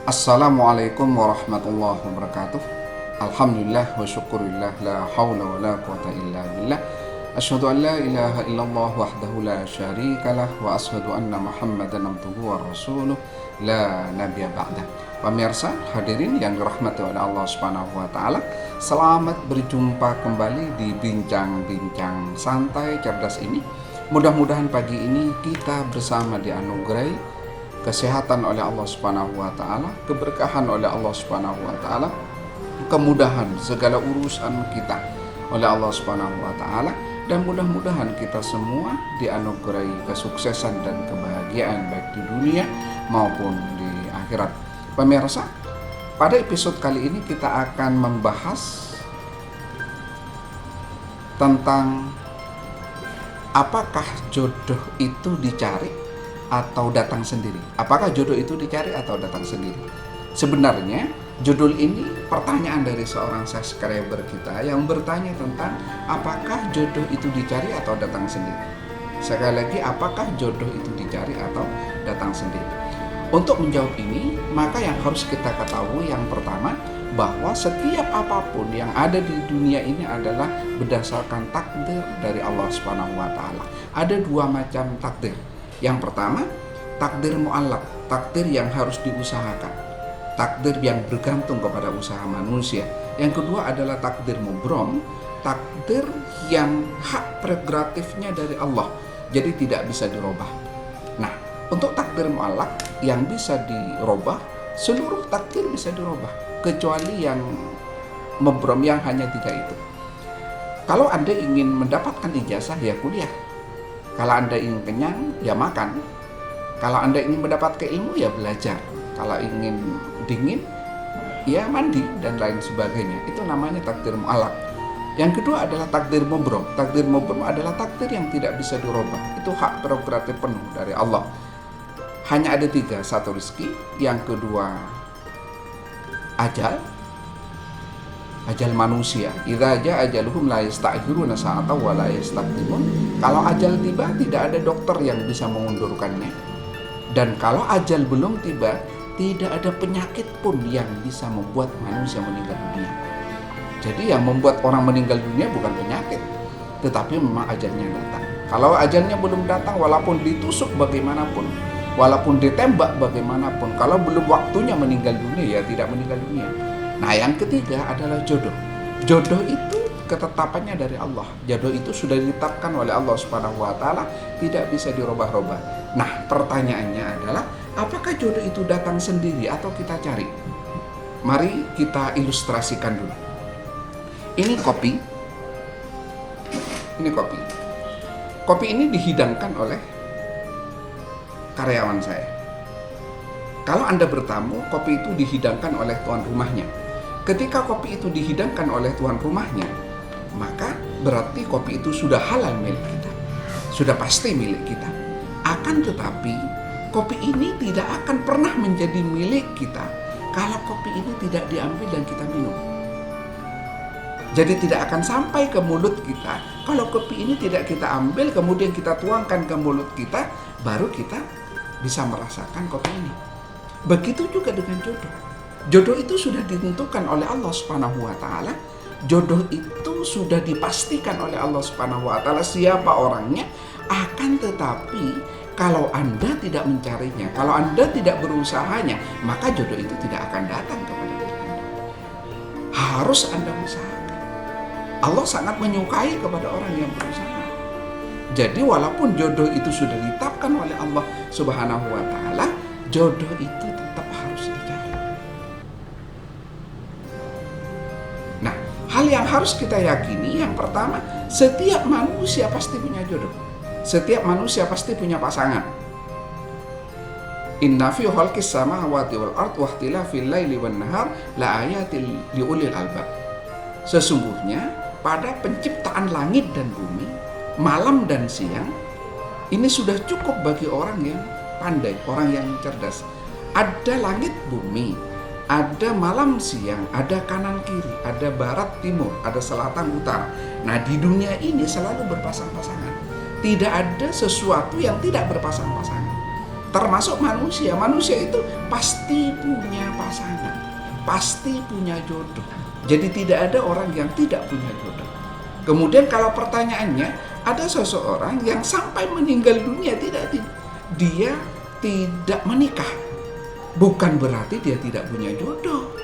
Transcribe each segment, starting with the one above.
Assalamualaikum warahmatullahi wabarakatuh. Alhamdulillah wa syukurillah, la hawla wa la quwata illa billah. Asyhadu an la ilaha illallah wahdahu la syarikalah wa asyhadu anna Muhammadan abduhu wa rasuluh la nabiyya ba'dah. Pemirsa hadirin yang dirahmati oleh Allah Subhanahu wa taala, selamat berjumpa kembali di bincang-bincang santai cerdas ini. Mudah-mudahan pagi ini kita bersama dianugerahi kesehatan oleh Allah Subhanahu wa taala, keberkahan oleh Allah Subhanahu wa taala, kemudahan segala urusan kita oleh Allah Subhanahu wa taala, dan mudah-mudahan kita semua dianugerahi kesuksesan dan kebahagiaan baik di dunia maupun di akhirat. Pemirsa, pada episode kali ini kita akan membahas tentang apakah jodoh itu dicari atau datang sendiri. Apakah jodoh itu dicari atau datang sendiri? Sebenarnya judul ini pertanyaan dari seorang subscriber kita yang bertanya tentang apakah jodoh itu dicari atau datang sendiri. Sekali lagi, apakah jodoh itu dicari atau datang sendiri? Untuk menjawab ini, maka yang harus kita ketahui yang pertama, bahwa setiap apapun yang ada di dunia ini adalah berdasarkan takdir dari Allah Subhanahu wa taala. Ada dua macam takdir. Yang pertama, takdir mu'allaq, takdir yang harus diusahakan, takdir yang bergantung kepada usaha manusia. Yang kedua adalah takdir mubrom, takdir yang hak prerogatifnya dari Allah, jadi tidak bisa dirubah. Nah, untuk takdir mu'allaq yang bisa dirubah, seluruh takdir bisa dirubah, kecuali yang mubrom yang hanya tiga itu. Kalau Anda ingin mendapatkan ijazah, ya kuliah. Kalau Anda ingin kenyang, ya makan. Kalau Anda ingin mendapat ilmu, ya belajar. Kalau ingin dingin, ya mandi, dan lain sebagainya. Itu namanya takdir mu'allaq. Yang kedua adalah takdir mubrom. Takdir mubrom adalah takdir yang tidak bisa dirubah. Itu hak prerogatif penuh dari Allah. Hanya ada tiga. Satu, rezeki. Yang kedua, ajal manusia. Idza jaa ajaluhum la yasta'khiruna sa'atan wa la yastaqdimun. Kalau ajal tiba, tidak ada dokter yang bisa mengundurkannya. Dan kalau ajal belum tiba, tidak ada penyakit pun yang bisa membuat manusia meninggal dunia. Jadi yang membuat orang meninggal dunia bukan penyakit, tetapi memang ajalnya datang. Kalau ajalnya belum datang, walaupun ditusuk bagaimanapun, walaupun ditembak bagaimanapun, kalau belum waktunya meninggal dunia, ya tidak meninggal dunia. Nah, yang ketiga adalah jodoh. Jodoh itu ketetapannya dari Allah. Jodoh itu sudah ditetapkan oleh Allah Subhanahu wa taala, tidak bisa dirubah-rubah. Nah, pertanyaannya adalah apakah jodoh itu datang sendiri atau kita cari? Mari kita ilustrasikan dulu. Ini kopi. Ini kopi. Kopi ini dihidangkan oleh karyawan saya. Kalau Anda bertamu, kopi itu dihidangkan oleh tuan rumahnya. Ketika kopi itu dihidangkan oleh tuan rumahnya, maka berarti kopi itu sudah halal milik kita, sudah pasti milik kita. Akan tetapi, kopi ini tidak akan pernah menjadi milik kita kalau kopi ini tidak diambil dan kita minum. Jadi tidak akan sampai ke mulut kita kalau kopi ini tidak kita ambil, kemudian kita tuangkan ke mulut kita, baru kita bisa merasakan kopi ini. Begitu juga dengan jodoh. Jodoh itu sudah ditentukan oleh Allah Subhanahu wa taala. Jodoh itu sudah dipastikan oleh Allah Subhanahu wa taala siapa orangnya. Akan tetapi kalau Anda tidak mencarinya, kalau Anda tidak berusahanya, maka jodoh itu tidak akan datang kepada diri Anda. Harus Anda usahakan. Allah sangat menyukai kepada orang yang berusaha. Jadi walaupun jodoh itu sudah ditetapkan oleh Allah Subhanahu wa taala, jodoh itu tetap harus dicari. Nah, hal yang harus kita yakini yang pertama, setiap manusia pasti punya jodoh. Setiap manusia pasti punya pasangan. Inna fi khalqis samawati wal ardh wa ikhtilafil laili wan nahar la ayatil liulil albab. Sesungguhnya pada penciptaan langit dan bumi, malam dan siang, ini sudah cukup bagi orang yang pandai, orang yang cerdas. Ada langit bumi, ada malam siang, ada kanan kiri, ada barat timur, ada selatan utara. Nah, di dunia ini selalu berpasang-pasangan. Tidak ada sesuatu yang tidak berpasang-pasangan. termasuk manusia. Manusia itu pasti punya pasangan, pasti punya jodoh. Jadi tidak ada orang yang tidak punya jodoh. Kemudian kalau pertanyaannya, ada seseorang yang sampai meninggal dunia dia tidak menikah. Bukan berarti dia tidak punya jodoh.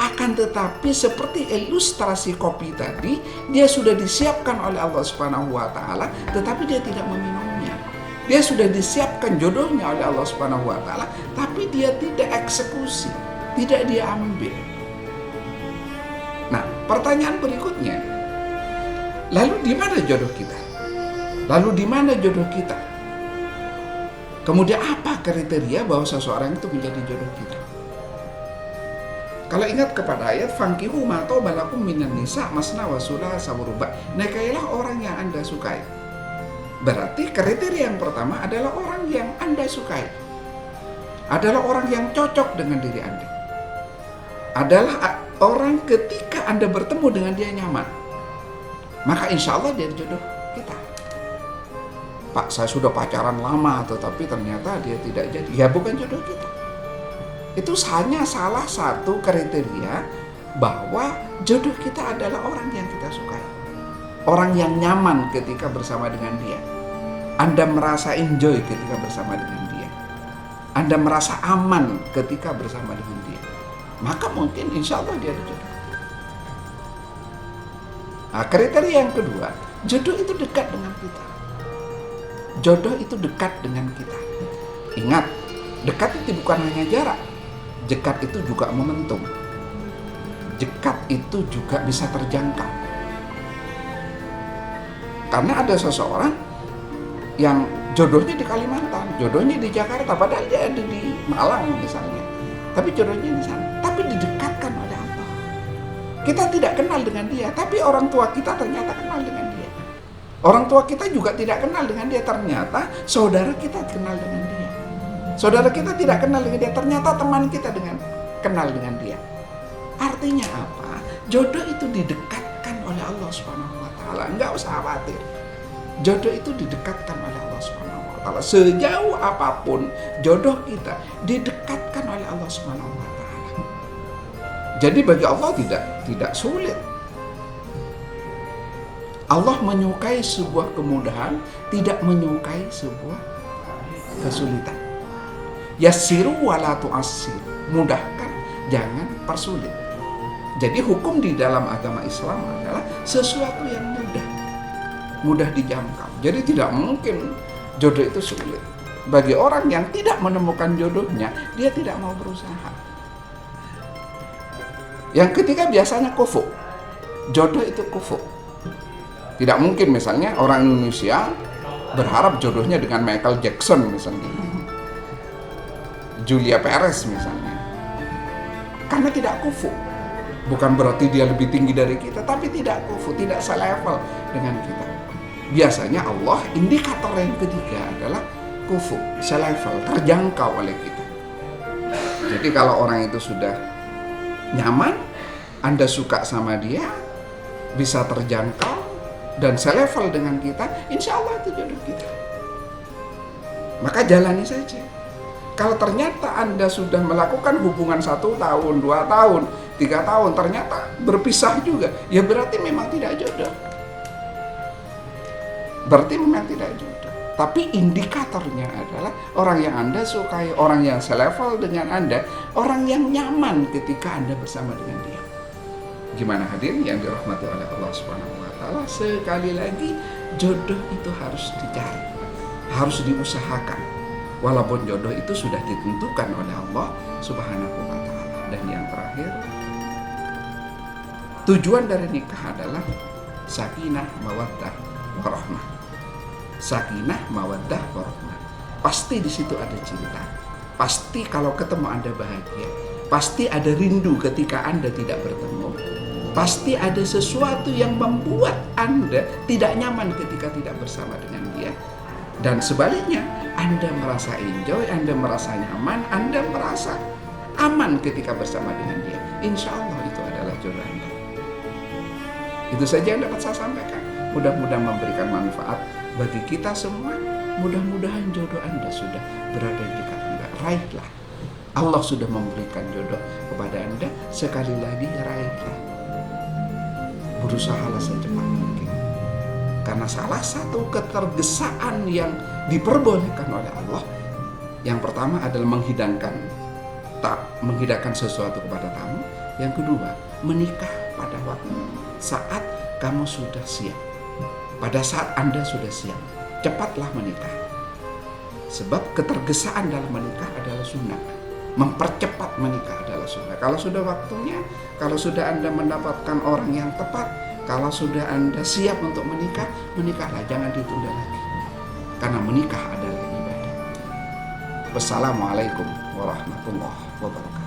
Akan tetapi seperti ilustrasi kopi tadi, dia sudah disiapkan oleh Allah Subhanahu wa taala, tetapi dia tidak meminumnya. Dia sudah disiapkan jodohnya oleh Allah Subhanahu wa taala, tapi dia tidak eksekusi, tidak dia ambil. Nah, pertanyaan berikutnya, lalu di mana jodoh kita? Lalu di mana jodoh kita? Kemudian apa kriteria bahwa seseorang itu menjadi jodoh kita? Kalau ingat kepada ayat fankihu ma taba lakum minan nisa masna wa thulatsa wa ruba', nikailah orang yang Anda sukai. Berarti kriteria yang pertama adalah orang yang Anda sukai. Adalah orang yang cocok dengan diri Anda. Adalah orang ketika Anda bertemu dengan dia nyaman. Maka insya Allah dia jodoh kita. Pak, saya sudah pacaran lama tetapi ternyata dia tidak jadi. Ya bukan jodoh kita. Itu hanya salah satu kriteria bahwa jodoh kita adalah orang yang kita sukai. Orang yang nyaman ketika bersama dengan dia. Anda merasa enjoy ketika bersama dengan dia. Anda merasa aman ketika bersama dengan dia. Maka mungkin insya Allah dia ada jodoh. Nah, kriteria yang kedua, jodoh itu dekat dengan kita. Jodoh itu dekat dengan kita. Ingat, dekat itu bukan hanya jarak. Dekat itu juga momentum. Dekat itu juga bisa terjangkau. Karena ada seseorang yang jodohnya di Kalimantan, jodohnya di Jakarta, padahal dia ada di Malang misalnya. Tapi jodohnya di sana. Tapi didekatkan oleh Allah. Kita tidak kenal dengan dia, tapi orang tua kita ternyata kenal dengan dia. Orang tua kita juga tidak kenal dengan dia, ternyata saudara kita kenal dengan dia. Saudara kita tidak kenal dengan dia, ternyata teman kita kenal dengan dia. Artinya apa? Jodoh itu didekatkan oleh Allah Subhanahu wa taala. Enggak usah khawatir. Jodoh itu didekatkan oleh Allah Subhanahu wa taala. Sejauh apapun jodoh kita didekatkan oleh Allah Subhanahu wa taala. Jadi bagi Allah tidak sulit. Allah menyukai sebuah kemudahan, tidak menyukai sebuah kesulitan. Yassiru wala tu'assir. Mudahkan, jangan persulit. Jadi hukum di dalam agama Islam adalah sesuatu yang mudah dijangkau. Jadi tidak mungkin jodoh itu sulit. Bagi orang yang tidak menemukan jodohnya, dia tidak mau berusaha. Yang ketiga biasanya kufu. Jodoh itu kufu. Tidak mungkin misalnya orang Indonesia berharap jodohnya dengan Michael Jackson misalnya, Julia Perez misalnya. Karena tidak kufu. Bukan berarti dia lebih tinggi dari kita, tapi tidak kufu, tidak selevel dengan kita. Biasanya Allah, indikator yang ketiga adalah kufu, selevel, terjangkau oleh kita. Jadi kalau orang itu sudah nyaman, Anda suka sama dia, bisa terjangkau, dan selevel dengan kita, insya Allah itu jodoh kita. Maka jalani saja. Kalau ternyata Anda sudah melakukan hubungan 1 tahun, 2 tahun, 3 tahun, ternyata berpisah juga, ya berarti memang tidak jodoh. Berarti memang tidak jodoh. Tapi indikatornya adalah orang yang Anda sukai, orang yang selevel dengan Anda, orang yang nyaman ketika Anda bersama dengan dia. Gimana hadirin yang dirahmati oleh Allah Subhanahu wa taala? Sekali lagi, jodoh itu harus dicari, harus diusahakan. Walaupun jodoh itu sudah ditentukan oleh Allah Subhanahu wa taala. Dan yang terakhir, tujuan dari nikah adalah sakinah, mawaddah, warahmah. Sakinah, mawaddah, warahmah. Pasti di situ ada cinta. Pasti kalau ketemu Anda bahagia. Pasti ada rindu ketika Anda tidak bertemu. Pasti ada sesuatu yang membuat Anda tidak nyaman ketika tidak bersama dengan dia. Dan sebaliknya, Anda merasa enjoy, Anda merasa nyaman, Anda merasa aman ketika bersama dengan dia. Insya Allah itu adalah jodoh Anda. Itu saja yang dapat saya sampaikan. Mudah-mudahan memberikan manfaat bagi kita semua. Mudah-mudahan jodoh Anda sudah berada di dekat raihlah. Allah sudah memberikan jodoh kepada Anda, sekali lagi raihlah. Berusahalah secepat mungkin. Karena salah satu ketergesaan yang diperbolehkan oleh Allah, yang pertama adalah menghidangkan sesuatu kepada tamu. Yang kedua, menikah pada waktu saat kamu sudah siap. Pada saat Anda sudah siap, cepatlah menikah. Sebab ketergesaan dalam menikah adalah sunnah. Mempercepat menikah adalah sunnah. Kalau sudah waktunya, kalau sudah Anda mendapatkan orang yang tepat, kalau sudah Anda siap untuk menikah, menikahlah, jangan ditunda lagi. Karena menikah adalah ibadah. Wassalamualaikum warahmatullahi wabarakatuh.